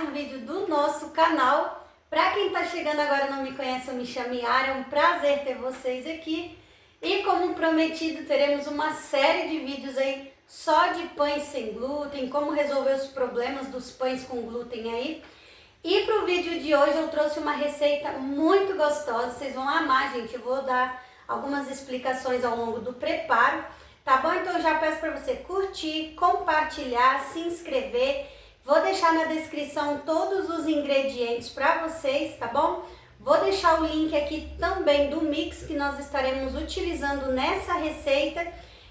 um vídeo do nosso canal. Para quem está chegando agora e não me conhece, eu me chamo Yara, é um prazer ter vocês aqui. E como prometido, teremos uma série de vídeos aí só de pães sem glúten, como resolver os problemas dos pães com glúten aí. E para o vídeo de hoje eu trouxe uma receita muito gostosa, vocês vão amar, gente. Eu vou dar algumas explicações ao longo do preparo, tá bom? Então eu já peço para você curtir, compartilhar, se inscrever. Vou deixar na descrição todos os ingredientes para vocês, tá bom? Vou deixar o link aqui também do mix que nós estaremos utilizando nessa receita.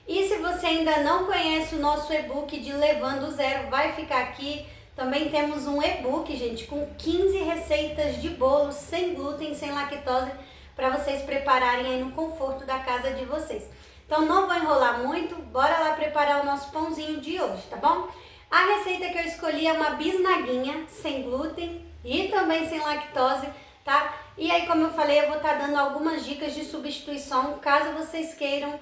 E se você ainda não conhece o nosso e-book de Levando Zero, vai ficar aqui. Também temos um e-book, gente, com 15 receitas de bolos sem glúten, sem lactose, para vocês prepararem aí no conforto da casa de vocês. Então não vou enrolar muito, bora lá preparar o nosso pãozinho de hoje, tá bom? A receita que eu escolhi é uma bisnaguinha sem glúten e também sem lactose, tá? E aí, como eu falei, eu vou estar dando algumas dicas de substituição, caso vocês queiram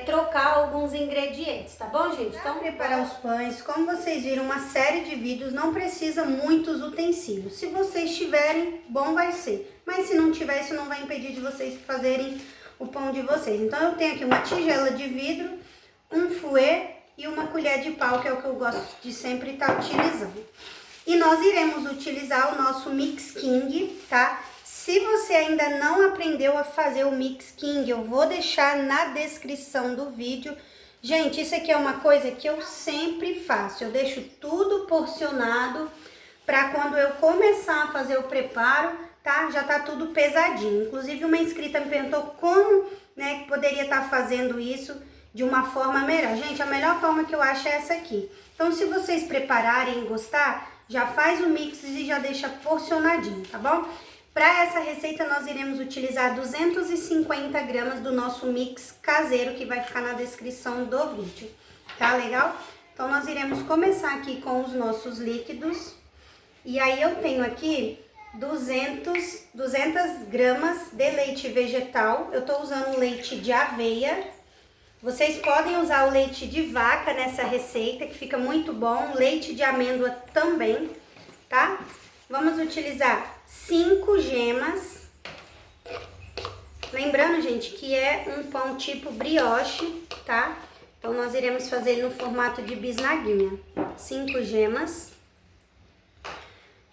trocar alguns ingredientes, tá bom, gente? Então, preparar os pães, como vocês viram, uma série de vídeos, não precisa muitos utensílios. Se vocês tiverem, bom vai ser. Mas se não tiver, isso não vai impedir de vocês fazerem o pão de vocês. Então, eu tenho aqui uma tigela de vidro, um fouet e uma colher de pau, que é o que eu gosto de sempre estar utilizando. E nós iremos utilizar o nosso Mix King, tá? Se você ainda não aprendeu a fazer o Mix King, eu vou deixar na descrição do vídeo. Gente, isso aqui é uma coisa que eu sempre faço. Eu deixo tudo porcionado para quando eu começar a fazer o preparo, tá? Já tá tudo pesadinho. Inclusive, uma inscrita me perguntou como, né, que poderia estar fazendo isso de uma forma melhor. Gente, a melhor forma que eu acho é essa aqui. Então, se vocês prepararem e gostar, já faz o mix e já deixa porcionadinho, tá bom? Para essa receita, nós iremos utilizar 250 gramas do nosso mix caseiro, que vai ficar na descrição do vídeo, tá legal? Então, nós iremos começar aqui com os nossos líquidos. E aí, eu tenho aqui 200 gramas de leite vegetal. Eu tô usando leite de aveia. Vocês podem usar o leite de vaca nessa receita, que fica muito bom. Leite de amêndoa também, tá? Vamos utilizar 5 gemas. Lembrando, gente, que é um pão tipo brioche, tá? Então, nós iremos fazer ele no formato de bisnaguinha. 5 gemas.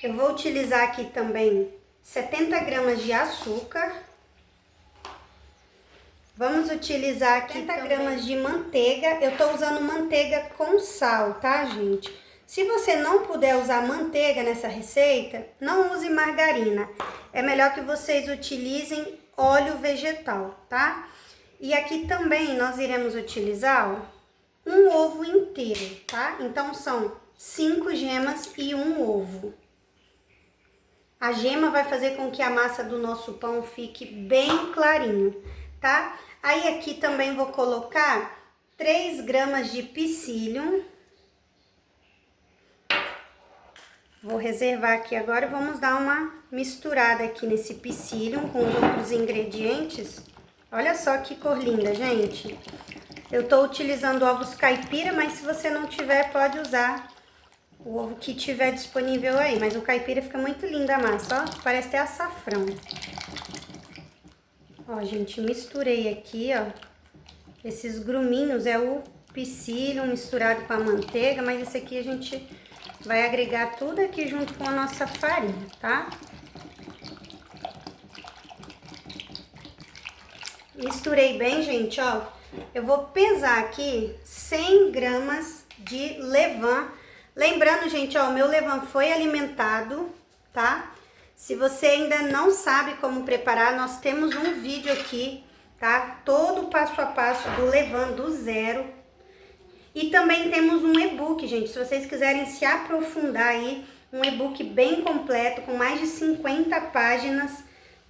Eu vou utilizar aqui também 70 gramas de açúcar. Vamos utilizar aqui 70 gramas de manteiga. Eu tô usando manteiga com sal, tá, gente? Se você não puder usar manteiga nessa receita, não use margarina. É melhor que vocês utilizem óleo vegetal, tá? E aqui também nós iremos utilizar, ó, um ovo inteiro, tá? Então, são 5 gemas e um ovo. A gema vai fazer com que a massa do nosso pão fique bem clarinho, tá? Aí aqui também vou colocar 3 gramas de psyllium. Vou reservar aqui agora e vamos dar uma misturada aqui nesse psyllium com os outros ingredientes. Olha só que cor linda, gente. Eu tô utilizando ovos caipira, mas se você não tiver, pode usar o ovo que tiver disponível aí. Mas o caipira fica muito linda a massa, ó. Parece até açafrão. Ó, gente, misturei aqui, ó. Esses gruminhos é o psyllium misturado com a manteiga, mas esse aqui a gente vai agregar tudo aqui junto com a nossa farinha, tá? Misturei bem, gente, ó. Eu vou pesar aqui 100 gramas de levain. Lembrando, gente, ó, o meu levain foi alimentado, tá? Se você ainda não sabe como preparar, nós temos um vídeo aqui, tá? Todo passo a passo do levain do zero. E também temos um e-book, gente, se vocês quiserem se aprofundar aí, um e-book bem completo, com mais de 50 páginas,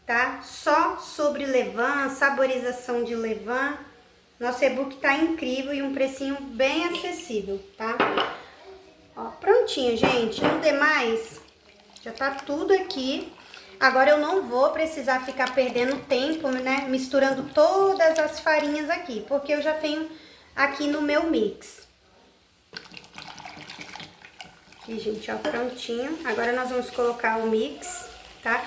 tá? Só sobre levain, saborização de levain. Nosso e-book tá incrível e um precinho bem acessível, tá? Ó, prontinho, gente. No demais, já tá tudo aqui. Agora eu não vou precisar ficar perdendo tempo, né, misturando todas as farinhas aqui, porque eu já tenho aqui no meu mix. Aqui, gente, ó, prontinho. Agora nós vamos colocar o mix, tá?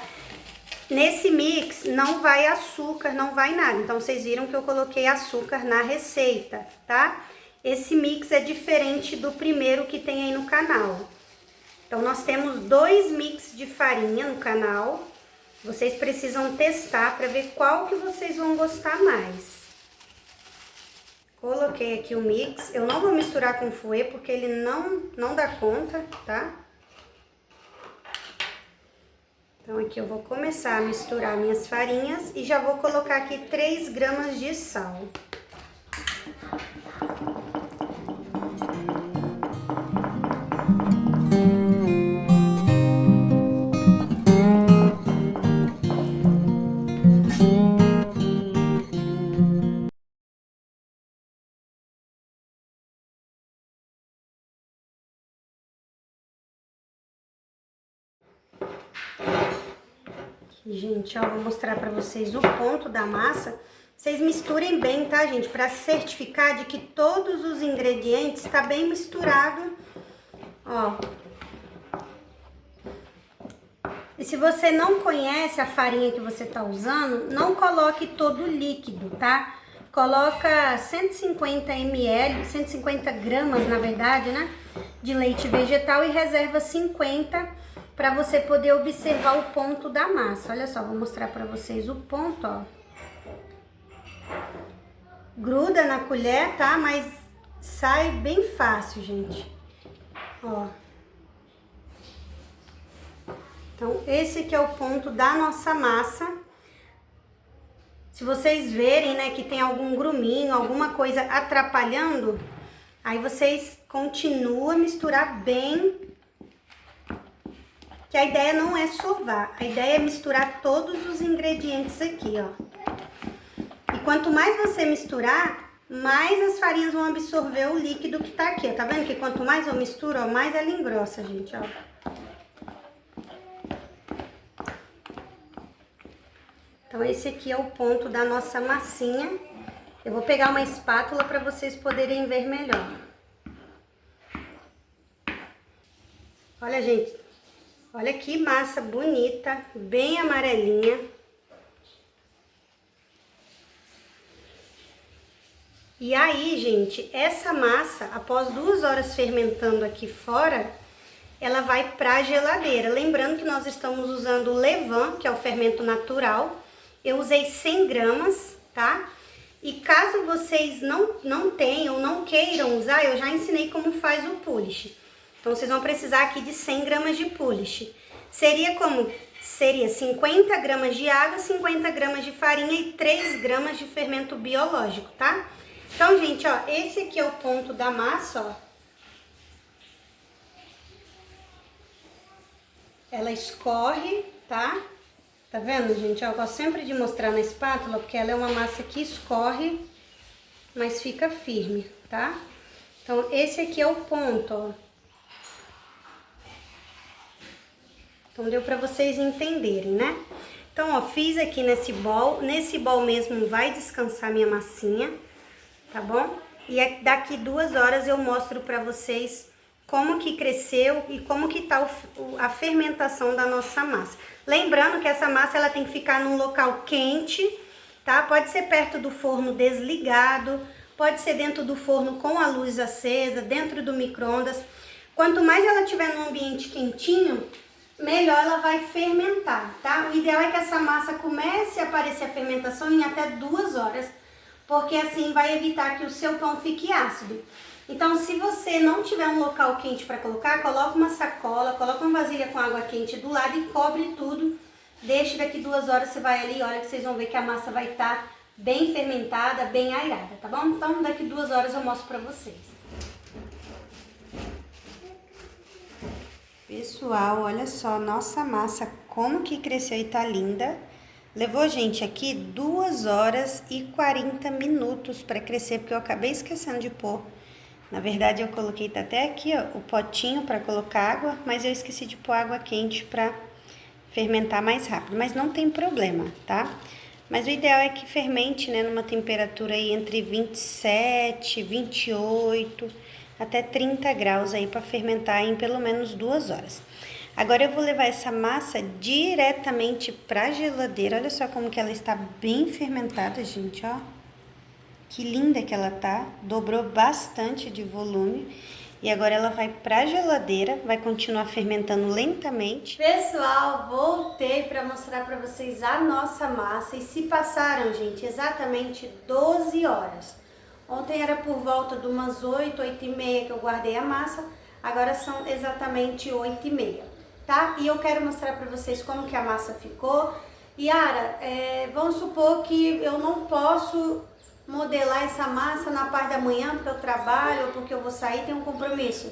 Nesse mix não vai açúcar, não vai nada. Então, vocês viram que eu coloquei açúcar na receita, tá? Esse mix é diferente do primeiro que tem aí no canal. Então, nós temos 2 mix de farinha no canal. Vocês precisam testar para ver qual que vocês vão gostar mais. Coloquei aqui o mix. Eu não vou misturar com fouet porque ele não dá conta, tá? Então, aqui eu vou começar a misturar minhas farinhas e já vou colocar aqui 3 gramas de sal. Gente, ó, vou mostrar pra vocês o ponto da massa. Vocês misturem bem, tá, gente? Pra certificar de que todos os ingredientes tá bem misturado, ó. E se você não conhece a farinha que você tá usando, não coloque todo o líquido, tá? Coloca 150 ml, 150 gramas, na verdade, né? De leite vegetal e reserva 50 para você poder observar o ponto da massa. Olha só, vou mostrar para vocês o ponto, ó. Gruda na colher, tá? Mas sai bem fácil, gente. Ó. Então, esse aqui é o ponto da nossa massa. Se vocês verem, né, que tem algum gruminho, alguma coisa atrapalhando, aí vocês continuam a misturar bem. Que a ideia não é sovar, a ideia é misturar todos os ingredientes aqui, ó. E quanto mais você misturar, mais as farinhas vão absorver o líquido que tá aqui, ó. Tá vendo que quanto mais eu misturo, ó, mais ela engrossa, gente, ó. Então, esse aqui é o ponto da nossa massinha. Eu vou pegar uma espátula para vocês poderem ver melhor. Olha, gente. Olha que massa bonita, bem amarelinha. E aí, gente, essa massa, após 2 horas fermentando aqui fora, ela vai para a geladeira. Lembrando que nós estamos usando o levain, que é o fermento natural. Eu usei 100 gramas, tá? E caso vocês não tenham, não queiram usar, eu já ensinei como faz o polish. Então, vocês vão precisar aqui de 100 gramas de polish. Seria 50 gramas de água, 50 gramas de farinha e 3 gramas de fermento biológico, tá? Então, gente, ó, esse aqui é o ponto da massa, ó. Ela escorre, tá? Tá vendo, gente? Ó, eu gosto sempre de mostrar na espátula, porque ela é uma massa que escorre, mas fica firme, tá? Então, esse aqui é o ponto, ó. Então, deu pra vocês entenderem, né? Então, ó, fiz aqui nesse bowl. Nesse bowl mesmo vai descansar minha massinha, tá bom? E daqui 2 horas eu mostro pra vocês como que cresceu e como que tá a fermentação da nossa massa. Lembrando que essa massa, ela tem que ficar num local quente, tá? Pode ser perto do forno desligado, pode ser dentro do forno com a luz acesa, dentro do micro-ondas. Quanto mais ela tiver num ambiente quentinho, melhor ela vai fermentar, tá? O ideal é que essa massa comece a aparecer a fermentação em até 2 horas, porque assim vai evitar que o seu pão fique ácido. Então, se você não tiver um local quente para colocar, coloca uma sacola, coloca uma vasilha com água quente do lado e cobre tudo. Deixe daqui 2 horas, você vai ali, olha que vocês vão ver que a massa vai estar bem fermentada, bem airada, tá bom? Então, daqui 2 horas eu mostro para vocês. Pessoal, olha só, nossa massa como que cresceu e tá linda. Levou, gente, aqui 2 horas e 40 minutos para crescer, porque eu acabei esquecendo de pôr. Na verdade, eu coloquei, tá até aqui, ó, o potinho para colocar água, mas eu esqueci de pôr água quente para fermentar mais rápido. Mas não tem problema, tá? Mas o ideal é que fermente, né, numa temperatura aí entre 27, 28. até 30 graus aí para fermentar em pelo menos 2 horas. Agora eu vou levar essa massa diretamente para a geladeira. Olha só como que ela está bem fermentada, gente, ó. Que linda que ela tá. Dobrou bastante de volume. E agora ela vai para a geladeira, vai continuar fermentando lentamente. Pessoal, voltei para mostrar para vocês a nossa massa. E se passaram, gente, exatamente 12 horas. Ontem era por volta de umas 8, 8h30 que eu guardei a massa. Agora são exatamente 8h30. Tá? E eu quero mostrar para vocês como que a massa ficou. Yara, vamos supor que eu não posso modelar essa massa na parte da manhã porque eu trabalho ou porque eu vou sair, tenho um compromisso.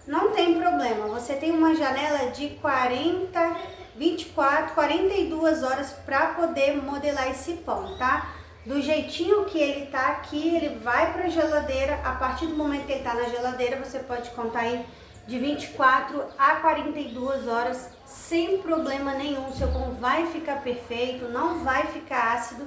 Não tem problema, você tem uma janela de 40, 24, 42 horas para poder modelar esse pão, tá? Do jeitinho que ele tá aqui, ele vai para a geladeira. A partir do momento que ele tá na geladeira, você pode contar aí de 24 a 42 horas, sem problema nenhum. Seu pão vai ficar perfeito, não vai ficar ácido,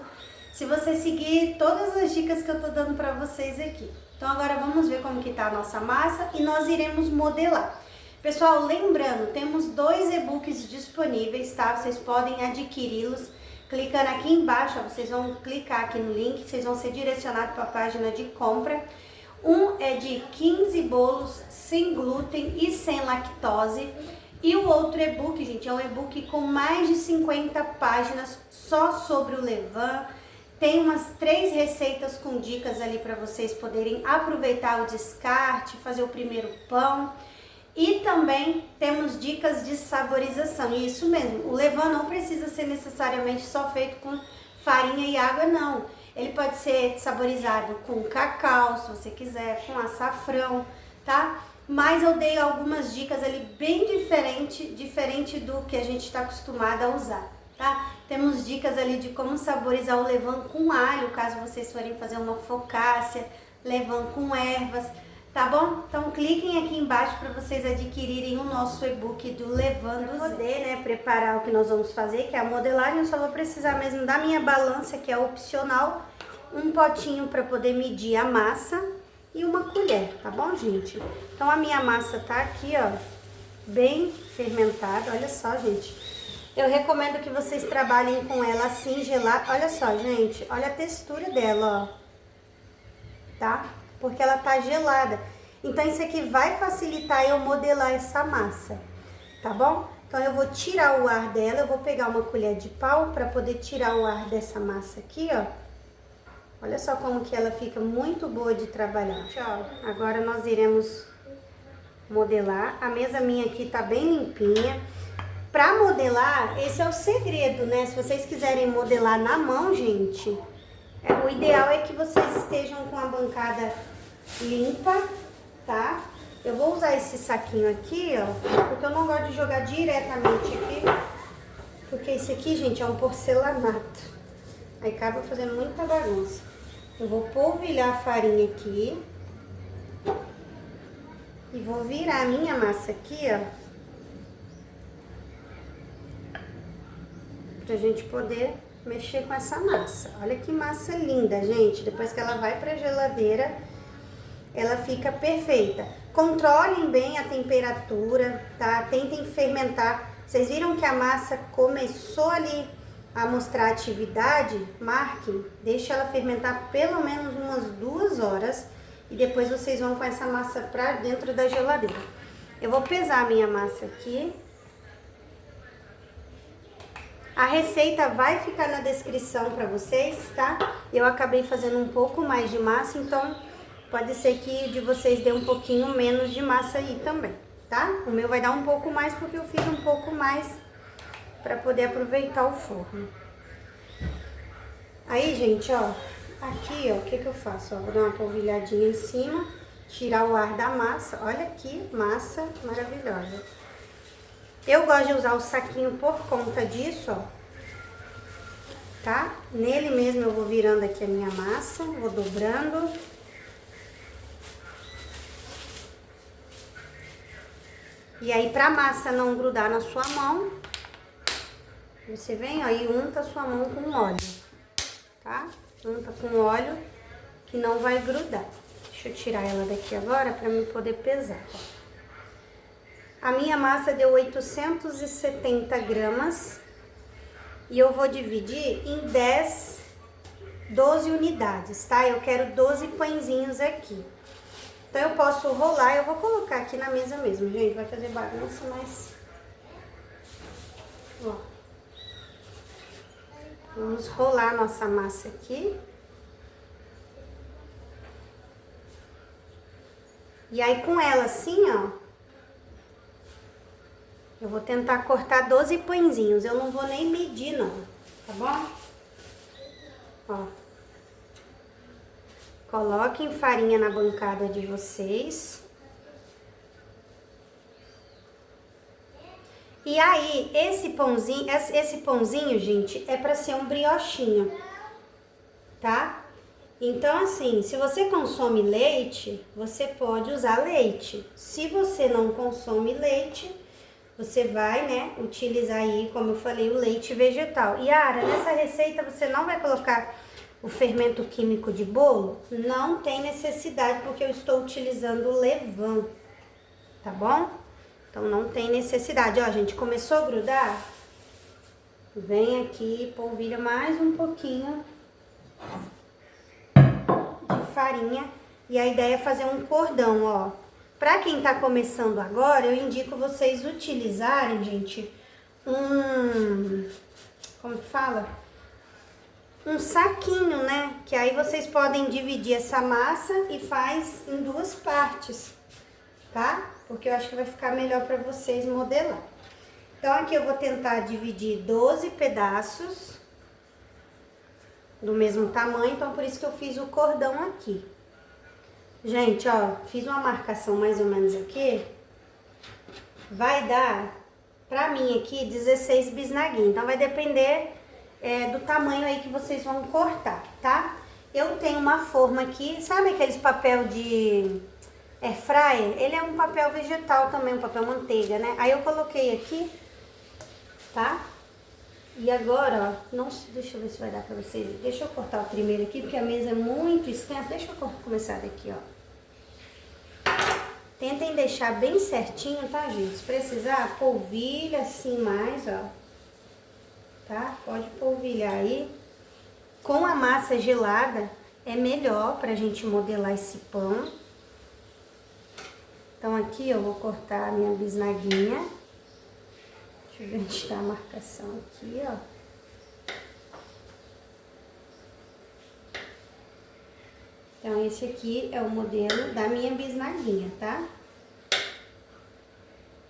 se você seguir todas as dicas que eu tô dando para vocês aqui. Então agora vamos ver como que tá a nossa massa e nós iremos modelar. Pessoal, lembrando, temos 2 e-books disponíveis, tá? Vocês podem adquiri-los clicando aqui embaixo, ó, vocês vão clicar aqui no link, vocês vão ser direcionados para a página de compra. Um é de 15 bolos sem glúten e sem lactose. E o outro e-book, gente, é um e-book com mais de 50 páginas só sobre o levain. Tem umas 3 receitas com dicas ali para vocês poderem aproveitar o descarte, fazer o primeiro pão. E também temos dicas de saborização. E isso mesmo, o levain não precisa ser necessariamente só feito com farinha e água, não. Ele pode ser saborizado com cacau, se você quiser, com açafrão, tá? Mas eu dei algumas dicas ali bem diferente do que a gente está acostumado a usar, tá? Temos dicas ali de como saborizar o levain com alho, caso vocês forem fazer uma focaccia, levain com ervas, tá bom? Então cliquem aqui embaixo para vocês adquirirem o nosso e-book do levain do poder, né, preparar o que nós vamos fazer, que é a modelagem. Eu só vou precisar mesmo da minha balança, que é opcional, um potinho para poder medir a massa e uma colher, tá bom, gente? Então a minha massa tá aqui, ó, bem fermentada. Olha só, gente, eu recomendo que vocês trabalhem com ela assim, gelada. Olha só, gente, olha a textura dela, ó, tá? Porque ela tá gelada. Então isso aqui vai facilitar eu modelar essa massa, tá bom? Então eu vou tirar o ar dela, eu vou pegar uma colher de pau para poder tirar o ar dessa massa aqui, ó. Olha só como que ela fica muito boa de trabalhar. Tchau. Agora nós iremos modelar. A mesa minha aqui tá bem limpinha. Para modelar, esse é o segredo, né? Se vocês quiserem modelar na mão, gente, o ideal é que vocês estejam com a bancada limpa, tá? Eu vou usar esse saquinho aqui, ó, porque eu não gosto de jogar diretamente aqui, porque esse aqui, gente, é um porcelanato. Aí acaba fazendo muita bagunça. Eu vou polvilhar a farinha aqui e vou virar a minha massa aqui, ó, pra gente poder mexer com essa massa. Olha que massa linda, gente. Depois que ela vai pra geladeira, ela fica perfeita. Controlem bem a temperatura, tá? Tentem fermentar. Vocês viram que a massa começou ali a mostrar atividade? Marquem, deixa ela fermentar pelo menos umas 2 horas e depois vocês vão com essa massa pra dentro da geladeira. Eu vou pesar a minha massa aqui. A receita vai ficar na descrição para vocês, tá? Eu acabei fazendo um pouco mais de massa, então pode ser que de vocês dê um pouquinho menos de massa aí também, tá? O meu vai dar um pouco mais porque eu fiz um pouco mais para poder aproveitar o forno. Aí, gente, ó, aqui, ó, o que que eu faço? Ó, vou dar uma polvilhadinha em cima, tirar o ar da massa. Olha que massa maravilhosa. Eu gosto de usar o saquinho por conta disso, ó, tá? Nele mesmo eu vou virando aqui a minha massa, vou dobrando. E aí, pra massa não grudar na sua mão, você vem, ó, e unta a sua mão com óleo, tá? Unta com óleo que não vai grudar. Deixa eu tirar ela daqui agora para eu poder pesar. A minha massa deu 870 gramas e eu vou dividir em 12 unidades, tá? Eu quero 12 pãezinhos aqui. Então eu posso rolar, eu vou colocar aqui na mesa mesmo, gente, vai fazer bagunça, mas... Ó. Vamos rolar a nossa massa aqui. E aí com ela assim, ó, eu vou tentar cortar 12 pãezinhos. Eu não vou nem medir não, tá bom? Ó. Coloquem farinha na bancada de vocês. E aí, esse pãozinho, gente, é pra ser um briochinho, tá? Então, assim, se você consome leite, você pode usar leite. Se você não consome leite, você vai, né, utilizar aí, como eu falei, o leite vegetal. Yara, nessa receita você não vai colocar o fermento químico de bolo? Não tem necessidade, porque eu estou utilizando o levain, tá bom? Então, não tem necessidade. Ó, gente, começou a grudar? Vem aqui, polvilha mais um pouquinho de farinha. E a ideia é fazer um cordão, ó. Pra quem tá começando agora, eu indico vocês utilizarem, gente, como que fala? Um saquinho, né? Que aí vocês podem dividir essa massa e faz em duas partes, tá? Porque eu acho que vai ficar melhor pra vocês modelar. Então, aqui eu vou tentar dividir 12 pedaços do mesmo tamanho, então por isso que eu fiz o cordão aqui. Gente, ó, fiz uma marcação mais ou menos aqui. Vai dar, pra mim aqui, 16 bisnaguinhos. Então, vai depender do tamanho aí que vocês vão cortar, tá? Eu tenho uma forma aqui, sabe aqueles papel de air fryer? Ele é um papel vegetal também, um papel manteiga, né? Aí eu coloquei aqui, tá? E agora, ó, não, deixa eu ver se vai dar pra vocês. Deixa eu cortar o primeiro aqui, porque a mesa é muito extensa. Deixa eu começar daqui, ó. Tentem deixar bem certinho, tá, gente? Se precisar, polvilha assim mais, ó. Tá? Pode polvilhar aí. Com a massa gelada, é melhor pra gente modelar esse pão. Então, aqui eu vou cortar a minha bisnaguinha. Deixa eu ver onde está a marcação aqui, ó. Então, esse aqui é o modelo da minha bisnaguinha, tá?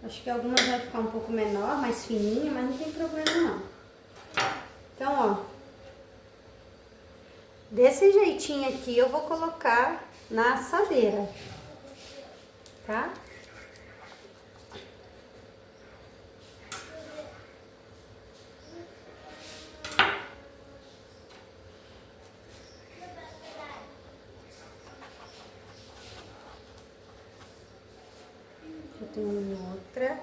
Acho que algumas vai ficar um pouco menor, mais fininha, mas não tem problema não. Então, ó. Desse jeitinho aqui eu vou colocar na assadeira, tá? Eu tenho outra.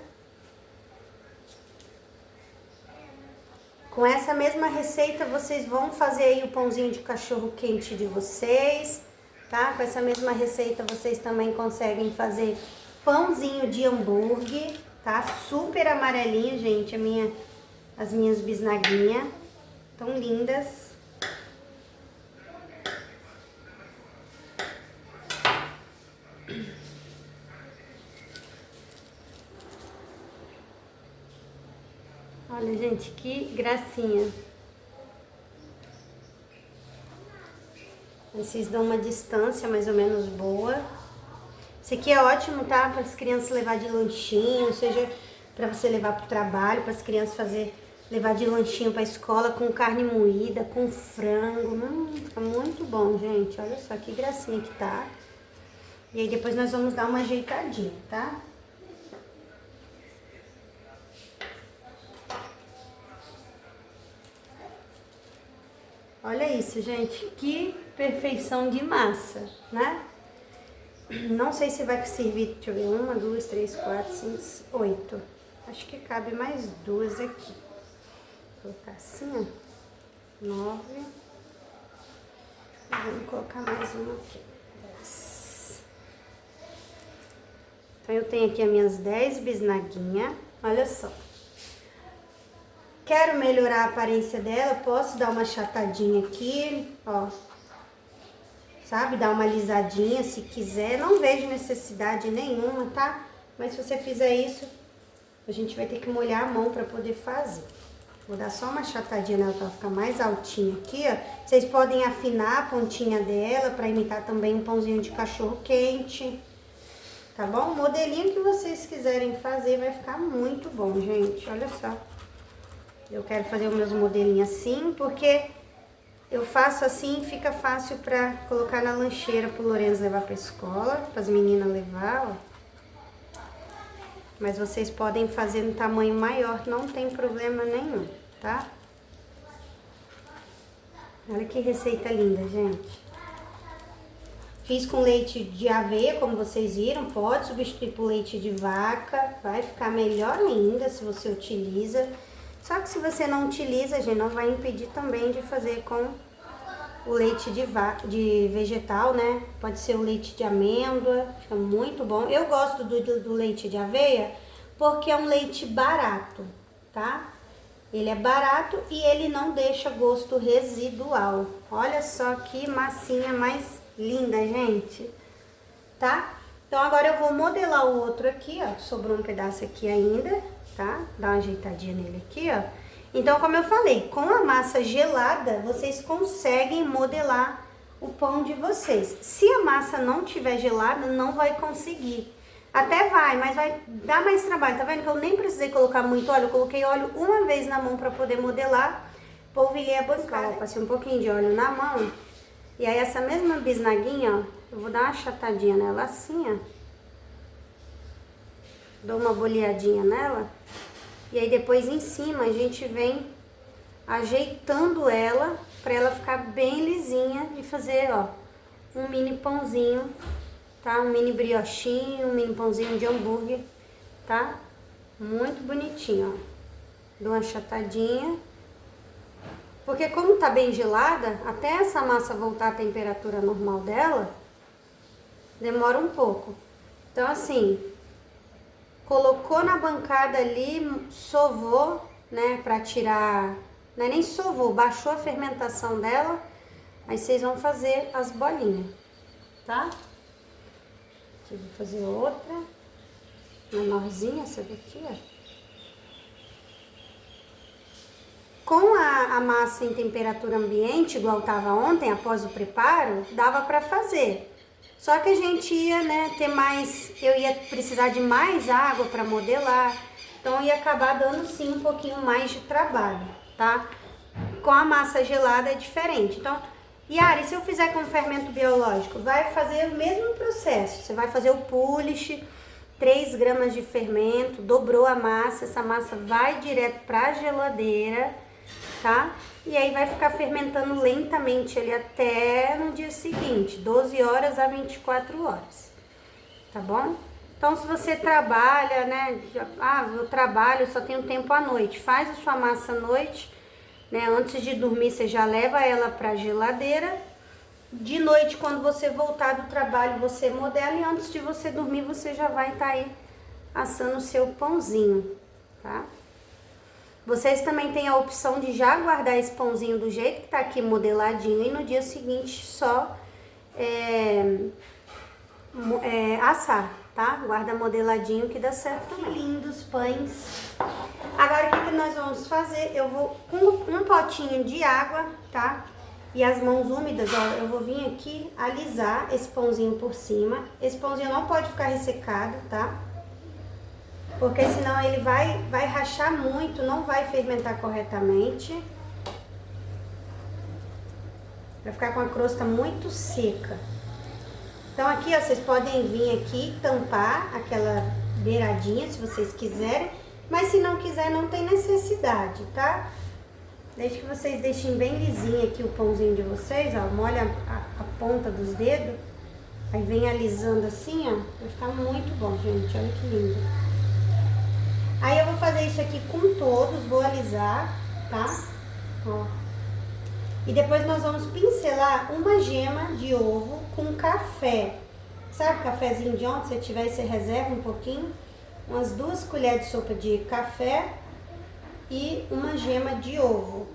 Com essa mesma receita, vocês vão fazer aí o pãozinho de cachorro quente de vocês, tá? Com essa mesma receita, vocês também conseguem fazer pãozinho de hambúrguer, tá? Super amarelinho, gente, as minhas bisnaguinhas. Tão lindas. Olha, gente, que gracinha. Vocês dão uma distância mais ou menos boa. Esse aqui é ótimo, tá? Para as crianças levar de lanchinho, seja para você levar para o trabalho, para as crianças levar de lanchinho para a escola com carne moída, com frango. Fica muito bom, gente. Olha só que gracinha que tá. E aí depois nós vamos dar uma ajeitadinha, tá? Olha isso, gente, que perfeição de massa, né? Não sei se vai servir, deixa eu ver, 1, 2, 3, 4, 5, 8. Acho que cabe mais duas aqui. Vou colocar assim, ó, 9. Vamos colocar mais uma aqui, 10. Então, eu tenho aqui as minhas 10 bisnaguinhas. Olha só. Quero melhorar a aparência dela, posso dar uma achatadinha aqui, ó. Sabe? Dar uma alisadinha se quiser. Não vejo necessidade nenhuma, tá? Mas se você fizer isso, a gente vai ter que molhar a mão pra poder fazer. Vou dar só uma achatadinha nela pra ela ficar mais altinha aqui, ó. Vocês podem afinar a pontinha dela pra imitar também um pãozinho de cachorro quente. Tá bom? O modelinho que vocês quiserem fazer vai ficar muito bom, gente. Olha só. Eu quero fazer os meus modelinhos assim, porque eu faço assim, fica fácil pra colocar na lancheira pro Lourenço levar pra escola, pras meninas levar, ó. Mas vocês podem fazer no tamanho maior, não tem problema nenhum, tá? Olha que receita linda, gente. Fiz com leite de aveia, como vocês viram, pode substituir por leite de vaca, vai ficar melhor ainda se você utiliza. Só que se você não utiliza, gente, não vai impedir também de fazer com o leite de vegetal, né? Pode ser o leite de amêndoa, fica muito bom. Eu gosto do leite de aveia porque é um leite barato, tá? Ele é barato e ele não deixa gosto residual. Olha só que massinha mais linda, gente, tá? Então agora eu vou modelar o outro aqui, ó, sobrou um pedaço aqui ainda, tá? Dá uma ajeitadinha nele aqui, ó. Então, como eu falei, com a massa gelada, vocês conseguem modelar o pão de vocês. Se a massa não tiver gelada, não vai conseguir. Até vai, mas vai dar mais trabalho, tá vendo? Que eu nem precisei colocar muito óleo, eu coloquei óleo uma vez na mão pra poder modelar, polvilhei a bancada. Passei um pouquinho de óleo na mão. E aí essa mesma bisnaguinha, ó, eu vou dar uma achatadinha nela assim, ó. Dou uma boleadinha nela. E aí depois em cima a gente vem ajeitando ela pra ela ficar bem lisinha e fazer, ó, um mini pãozinho, tá? Um mini briochinho, um mini pãozinho de hambúrguer, tá? Muito bonitinho, ó. Dou uma achatadinha. Porque como tá bem gelada, até essa massa voltar à temperatura normal dela, demora um pouco. Então assim, colocou na bancada ali, sovou, né, pra tirar, não é nem sovou, baixou a fermentação dela, aí vocês vão fazer as bolinhas, tá? Aqui eu vou fazer outra, menorzinha, essa daqui, ó. Com a massa em temperatura ambiente, igual estava ontem, após o preparo, dava para fazer. Só que a gente ia, né, ter mais, eu ia precisar de mais água para modelar, então ia acabar dando sim um pouquinho mais de trabalho, tá? Com a massa gelada é diferente. Então, Yara, e se eu fizer com fermento biológico? Vai fazer o mesmo processo, você vai fazer o polish, 3 gramas de fermento, dobrou a massa, essa massa vai direto para a geladeira, tá? E aí vai ficar fermentando lentamente ali até no dia seguinte, 12 horas a 24 horas, tá bom? Então, se você trabalha, né, eu trabalho, só tenho tempo à noite, faz a sua massa à noite, né, antes de dormir você já leva ela pra geladeira, de noite quando você voltar do trabalho você modela e antes de você dormir você já vai estar aí assando o seu pãozinho, tá? Vocês também têm a opção de já guardar esse pãozinho do jeito que tá aqui modeladinho e no dia seguinte só assar, tá? Guarda modeladinho que dá certo também. Lindos pães. Agora o que nós vamos fazer? Eu vou com um potinho de água, tá? E as mãos úmidas, ó, eu vou vir aqui alisar esse pãozinho por cima. Esse pãozinho não pode ficar ressecado, tá? Porque senão ele vai rachar muito, não vai fermentar corretamente. Vai ficar com a crosta muito seca. Então aqui, ó, vocês podem vir aqui tampar aquela beiradinha, se vocês quiserem. Mas se não quiser, não tem necessidade, tá? Desde que vocês deixem bem lisinho aqui o pãozinho de vocês, ó. Molha a ponta dos dedos. Aí vem alisando assim, ó. Vai ficar muito bom, gente. Olha que lindo. Aí eu vou fazer isso aqui com todos, vou alisar, tá? Ó. E depois nós vamos pincelar uma gema de ovo com café. sabe, cafezinho de ontem, se você tiver, você reserva um pouquinho. Umas 2 colheres de sopa de café e uma gema de ovo.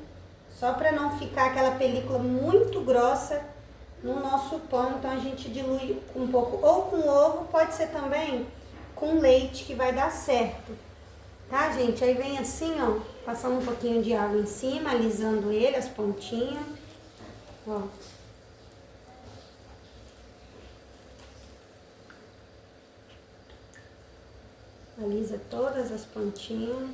Só para não ficar aquela película muito grossa no nosso pão, então a gente dilui um pouco, ou com ovo, pode ser também com leite, que vai dar certo, tá, gente? Aí vem assim, ó, passando um pouquinho de água em cima, alisando ele, as pontinhas, ó. Alisa todas as pontinhas.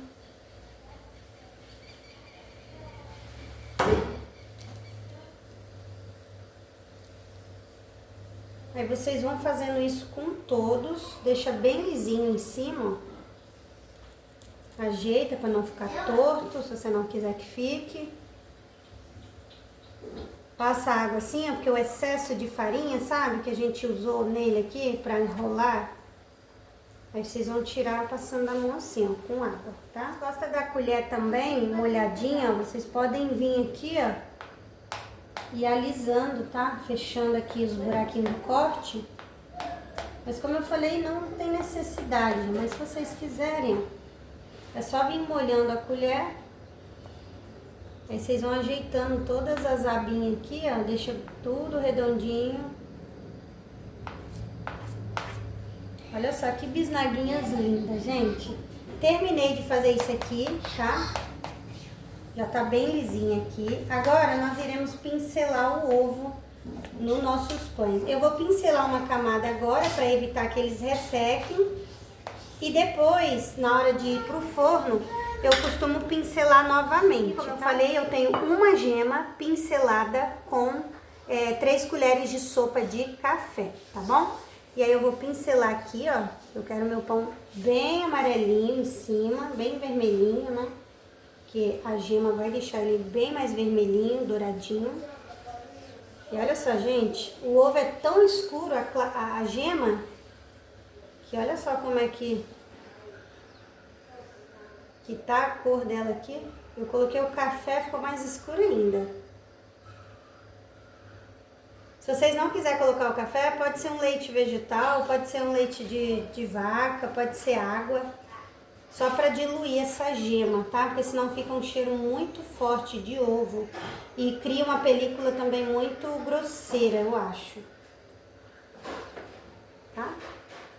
Aí vocês vão fazendo isso com todos, deixa bem lisinho em cima, ó. Ajeita para não ficar torto, se você não quiser que fique. Passa água assim, ó, porque o excesso de farinha, sabe, que a gente usou nele aqui para enrolar, aí vocês vão tirar passando a mão assim, ó, com água, tá? Gosta da colher também, molhadinha, ó, vocês podem vir aqui, ó, e alisando, tá? Fechando aqui os buraquinhos do corte. Mas como eu falei, não tem necessidade, mas se vocês quiserem, é só vir molhando a colher. Aí vocês vão ajeitando todas as abinhas aqui, ó, deixa tudo redondinho. Olha só que bisnaguinhas lindas, gente. Terminei de fazer isso aqui, tá? Já tá bem lisinha aqui. Agora nós iremos pincelar o ovo nos nossos pães. Eu vou pincelar uma camada agora para evitar que eles ressequem. E depois, na hora de ir pro forno, eu costumo pincelar novamente. Como eu falei, eu tenho uma gema pincelada com 3 colheres de sopa de café, tá bom? E aí eu vou pincelar aqui, ó. Eu quero meu pão bem amarelinho em cima, bem vermelhinho, né? Que a gema vai deixar ele bem mais vermelhinho, douradinho. E olha só, gente, o ovo é tão escuro, a gema, que olha só como é que tá a cor dela aqui. Eu coloquei o café, ficou mais escuro ainda. Se vocês não quiserem colocar o café, pode ser um leite vegetal, pode ser um leite de vaca, pode ser água. Só para diluir essa gema, tá? Porque senão fica um cheiro muito forte de ovo. E cria uma película também muito grosseira, eu acho. Tá?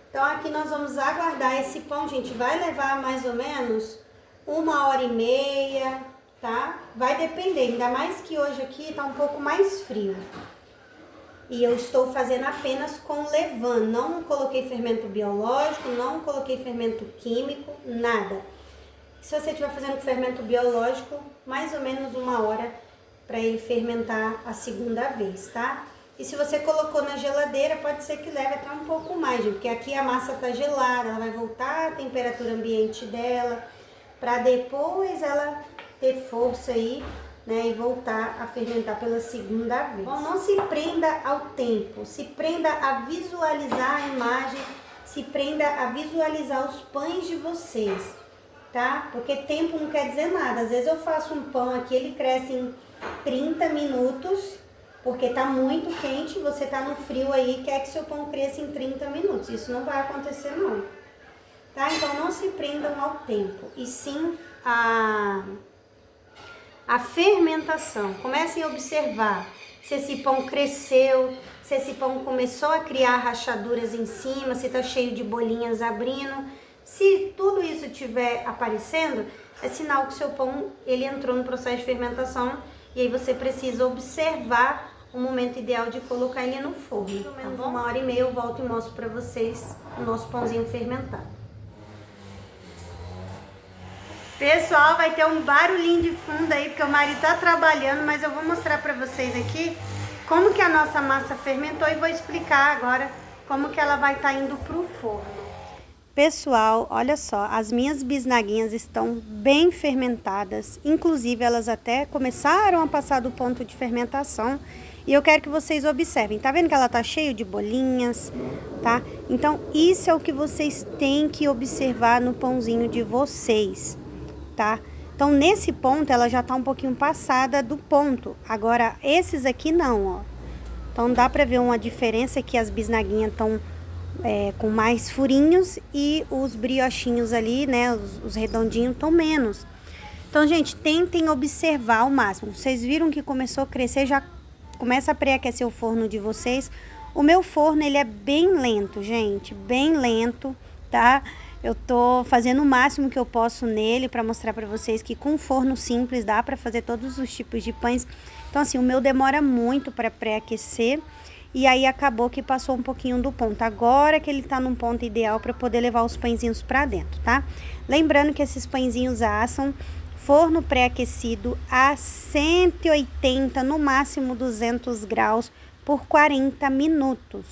Então aqui nós vamos aguardar esse pão, gente. Vai levar mais ou menos 1h30, tá? Vai depender, ainda mais que hoje aqui tá um pouco mais frio. E eu estou fazendo apenas com levain, não coloquei fermento biológico, não coloquei fermento químico, nada. Se você estiver fazendo com fermento biológico, mais ou menos 1 hora para ele fermentar a segunda vez, tá? E se você colocou na geladeira, pode ser que leve até um pouco mais, porque aqui a massa tá gelada, ela vai voltar à temperatura ambiente dela, para depois ela ter força aí, né, e voltar a fermentar pela segunda vez. Bom, não se prenda ao tempo, se prenda a visualizar a imagem, se prenda a visualizar os pães de vocês, tá? Porque tempo não quer dizer nada. Às vezes eu faço um pão aqui, ele cresce em 30 minutos, porque tá muito quente, você tá no frio aí, quer que seu pão cresça em 30 minutos. Isso não vai acontecer não, tá? Então não se prendam ao tempo, e sim a fermentação. Comecem a observar se esse pão cresceu, se esse pão começou a criar rachaduras em cima, se tá cheio de bolinhas abrindo. Se tudo isso estiver aparecendo, é sinal que o seu pão ele entrou no processo de fermentação, e aí você precisa observar o momento ideal de colocar ele no forno, tá bom? 1h30 eu volto e mostro pra vocês o nosso pãozinho fermentado. Pessoal, vai ter um barulhinho de fundo aí, porque o marido tá trabalhando, mas eu vou mostrar pra vocês aqui como que a nossa massa fermentou e vou explicar agora como que ela vai estar indo pro forno. Pessoal, olha só, as minhas bisnaguinhas estão bem fermentadas, inclusive elas até começaram a passar do ponto de fermentação, e eu quero que vocês observem, tá vendo que ela tá cheia de bolinhas, tá? Então, isso é o que vocês têm que observar no pãozinho de vocês, tá? Então, nesse ponto, ela já tá um pouquinho passada do ponto. Agora, esses aqui não, ó. Então, dá pra ver uma diferença que as bisnaguinhas estão com mais furinhos e os briochinhos ali, né, os redondinhos estão menos. Então, gente, tentem observar ao máximo. Vocês viram que começou a crescer, já começa a pré-aquecer o forno de vocês. O meu forno, ele é bem lento, gente, bem lento, tá? Eu tô fazendo o máximo que eu posso nele para mostrar para vocês que com forno simples dá para fazer todos os tipos de pães. Então, assim, o meu demora muito para pré-aquecer. E aí acabou que passou um pouquinho do ponto. Agora que ele tá num ponto ideal para poder levar os pãezinhos para dentro, tá? Lembrando que esses pãezinhos assam forno pré-aquecido a 180, no máximo 200 graus por 40 minutos.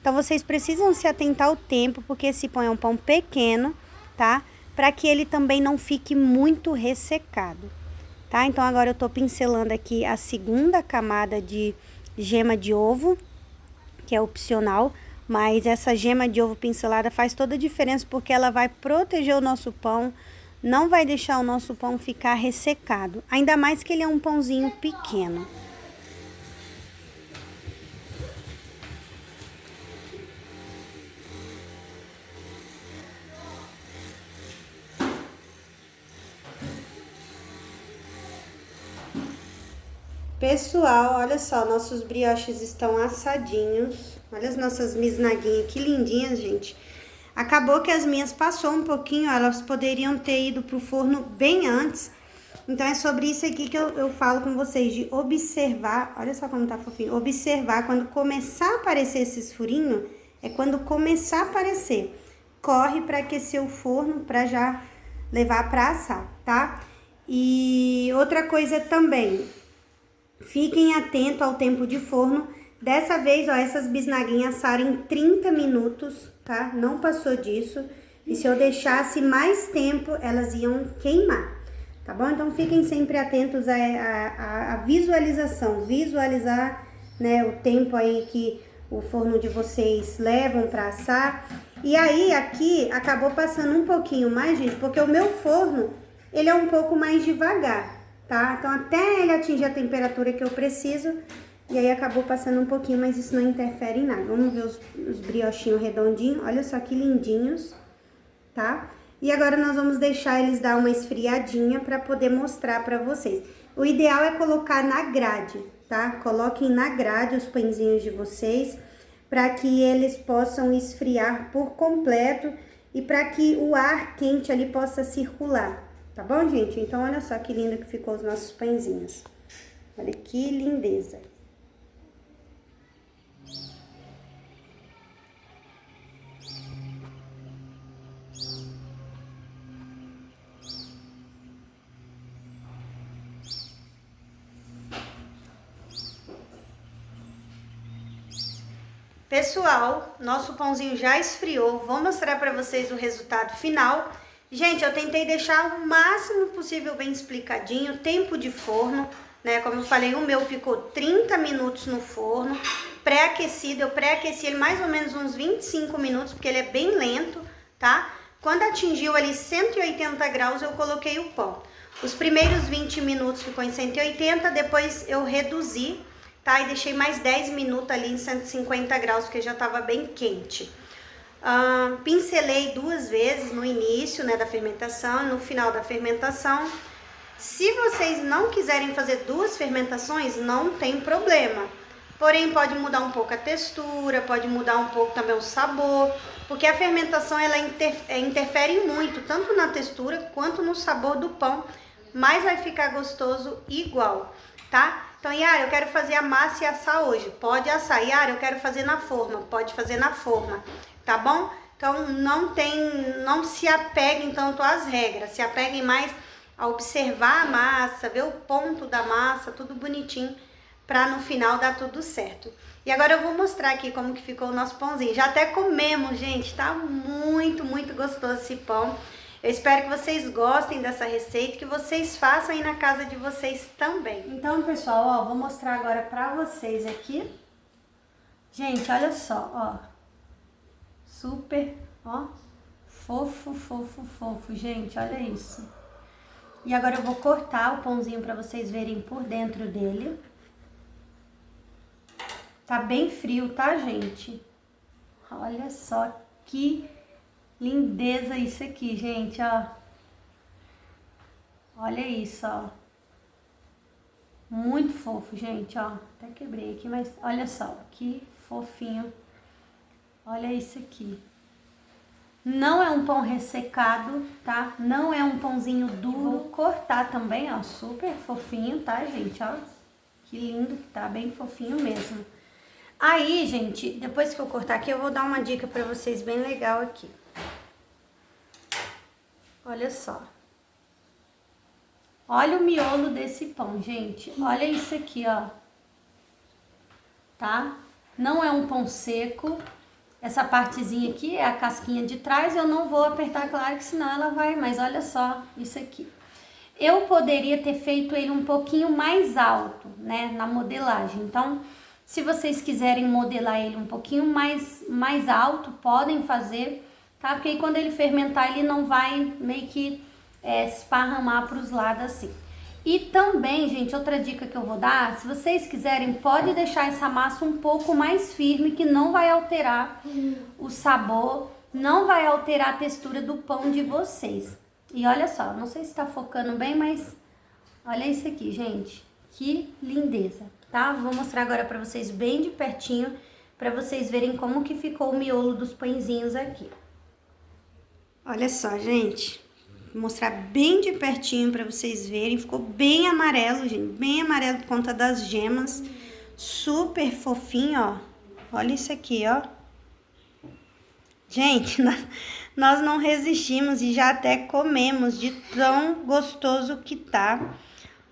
Então vocês precisam se atentar ao tempo, porque esse pão é um pão pequeno, tá? Para que ele também não fique muito ressecado, tá? Então agora eu tô pincelando aqui a segunda camada de gema de ovo, que é opcional, mas essa gema de ovo pincelada faz toda a diferença, porque ela vai proteger o nosso pão, não vai deixar o nosso pão ficar ressecado, ainda mais que ele é um pãozinho pequeno. Pessoal, olha só, nossos brioches estão assadinhos. Olha as nossas bisnaguinhas, que lindinhas, gente. Acabou que as minhas passou um pouquinho, elas poderiam ter ido pro forno bem antes. Então é sobre isso aqui que eu falo com vocês, de observar. Olha só como tá fofinho. Observar quando começar a aparecer esses furinhos, é quando começar a aparecer. Corre para aquecer o forno para já levar para assar, tá? E outra coisa também, fiquem atentos ao tempo de forno. Dessa vez, ó, essas bisnaguinhas assaram em 30 minutos, tá? Não passou disso. E se eu deixasse mais tempo, elas iam queimar, tá bom? Então, fiquem sempre atentos à visualização. Visualizar, né, o tempo aí que o forno de vocês levam para assar. E aí, aqui, acabou passando um pouquinho mais, gente, porque o meu forno, ele é um pouco mais devagar, tá? Então, até ele atingir a temperatura que eu preciso, e aí acabou passando um pouquinho, mas isso não interfere em nada. Vamos ver os briochinhos redondinhos, olha só que lindinhos, tá? E agora nós vamos deixar eles dar uma esfriadinha para poder mostrar para vocês. O ideal é colocar na grade, tá? Coloquem na grade os pãezinhos de vocês, para que eles possam esfriar por completo e para que o ar quente ali possa circular. Tá bom, gente? Então, olha só que lindo que ficou os nossos pãezinhos. Olha que lindeza. Pessoal, nosso pãozinho já esfriou. Vou mostrar para vocês o resultado final. Gente, eu tentei deixar o máximo possível bem explicadinho, tempo de forno, né? Como eu falei, o meu ficou 30 minutos no forno, pré-aquecido. Eu pré-aqueci ele mais ou menos uns 25 minutos, porque ele é bem lento, tá? Quando atingiu ali 180 graus, eu coloquei o pão. Os primeiros 20 minutos ficou em 180, depois eu reduzi, tá? E deixei mais 10 minutos ali em 150 graus, porque já estava bem quente. Pincelei 2 vezes no início, né, da fermentação e no final da fermentação. Se vocês não quiserem fazer 2 fermentações, não tem problema. Porém, pode mudar um pouco a textura, pode mudar um pouco também o sabor, porque a fermentação ela interfere muito, tanto na textura quanto no sabor do pão, mas vai ficar gostoso igual, tá? Então, Yara, eu quero fazer a massa e assar hoje. Pode assar. Yara, eu quero fazer na forma. Pode fazer na forma. Tá bom? Então, não se apeguem tanto às regras, se apeguem mais a observar a massa, ver o ponto da massa, tudo bonitinho, para no final dar tudo certo. E agora eu vou mostrar aqui como que ficou o nosso pãozinho. Já até comemos, gente, tá muito, muito gostoso esse pão. Eu espero que vocês gostem dessa receita, que vocês façam aí na casa de vocês também. Então, pessoal, ó, vou mostrar agora pra vocês aqui. Gente, olha só, ó. Super, ó, fofo, fofo, fofo, gente, olha isso. E agora eu vou cortar o pãozinho pra vocês verem por dentro dele. Tá bem frio, tá, gente? Olha só que lindeza isso aqui, gente, ó. Olha isso, ó. Muito fofo, gente, ó. Até quebrei aqui, mas olha só, que fofinho. Olha isso aqui. Não é um pão ressecado, tá? Não é um pãozinho duro. Vou cortar também, ó, super fofinho, tá, gente, ó. Que lindo que tá, bem fofinho mesmo. Aí, gente, depois que eu cortar aqui, eu vou dar uma dica pra vocês bem legal aqui. Olha só. Olha o miolo desse pão, gente. Olha isso aqui, ó. Tá? Não é um pão seco. Essa partezinha aqui é a casquinha de trás. Eu não vou apertar, claro, que senão ela vai. Mas olha só isso aqui. Eu poderia ter feito ele um pouquinho mais alto, né? Na modelagem. Então, se vocês quiserem modelar ele um pouquinho mais alto, podem fazer, tá? Porque aí quando ele fermentar, ele não vai meio que esparramar para os lados assim. E também, gente, outra dica que eu vou dar, se vocês quiserem, pode deixar essa massa um pouco mais firme, que não vai alterar o sabor, não vai alterar a textura do pão de vocês. E olha só, não sei se tá focando bem, mas olha isso aqui, gente, que lindeza, tá? Vou mostrar agora pra vocês bem de pertinho, pra vocês verem como que ficou o miolo dos pãezinhos aqui. Olha só, gente. Vou mostrar bem de pertinho para vocês verem. Ficou bem amarelo, gente. Bem amarelo por conta das gemas. Super fofinho, ó. Olha isso aqui, ó. Gente, nós não resistimos e já até comemos de tão gostoso que tá.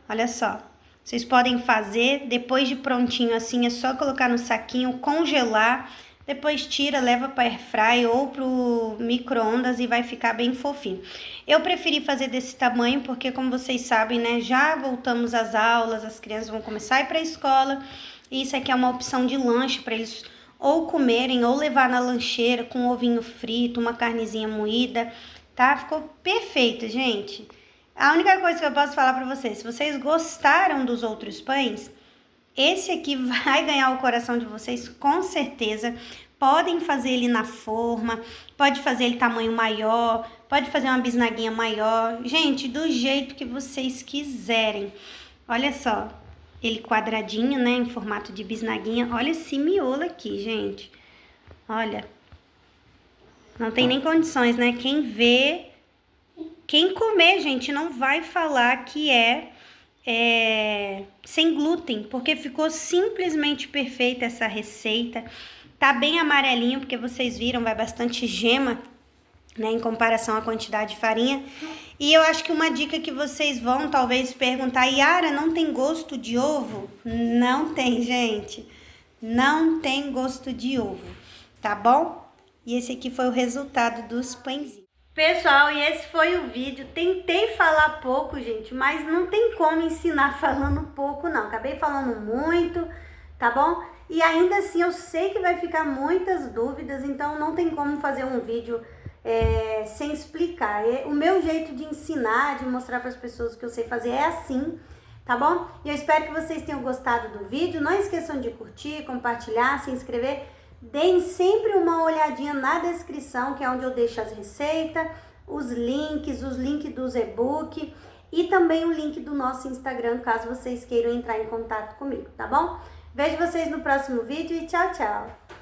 Olha só. Vocês podem fazer, depois de prontinho assim, é só colocar no saquinho, congelar. Depois tira, leva para airfry ou pro micro-ondas e vai ficar bem fofinho. Eu preferi fazer desse tamanho porque, como vocês sabem, né, já voltamos às aulas, as crianças vão começar a ir para a escola. E isso aqui é uma opção de lanche para eles ou comerem ou levar na lancheira com um ovinho frito, uma carnezinha moída, tá? Ficou perfeito, gente. A única coisa que eu posso falar para vocês, se vocês gostaram dos outros pães, esse aqui vai ganhar o coração de vocês com certeza. Podem fazer ele na forma, pode fazer ele tamanho maior, pode fazer uma bisnaguinha maior. Gente, do jeito que vocês quiserem. Olha só, ele quadradinho, né, em formato de bisnaguinha. Olha esse miolo aqui, gente. Olha, não tem nem condições, né? Quem vê, quem comer, gente, não vai falar que sem glúten, porque ficou simplesmente perfeita essa receita. Tá bem amarelinho, porque vocês viram, vai bastante gema, né, em comparação à quantidade de farinha. E eu acho que uma dica que vocês vão talvez perguntar, Yara, não tem gosto de ovo? Não tem, gente. Não tem gosto de ovo, tá bom? E esse aqui foi o resultado dos pãezinhos. Pessoal, e esse foi o vídeo. Tentei falar pouco, gente, mas não tem como ensinar falando pouco, não. Acabei falando muito, tá bom? E ainda assim, eu sei que vai ficar muitas dúvidas, então não tem como fazer um vídeo sem explicar. O meu jeito de ensinar, de mostrar para as pessoas o que eu sei fazer é assim, tá bom? E eu espero que vocês tenham gostado do vídeo. Não esqueçam de curtir, compartilhar, se inscrever. Deem sempre uma olhadinha na descrição, que é onde eu deixo as receitas, os links dos e-book e também o link do nosso Instagram, caso vocês queiram entrar em contato comigo, tá bom? Vejo vocês no próximo vídeo e tchau, tchau!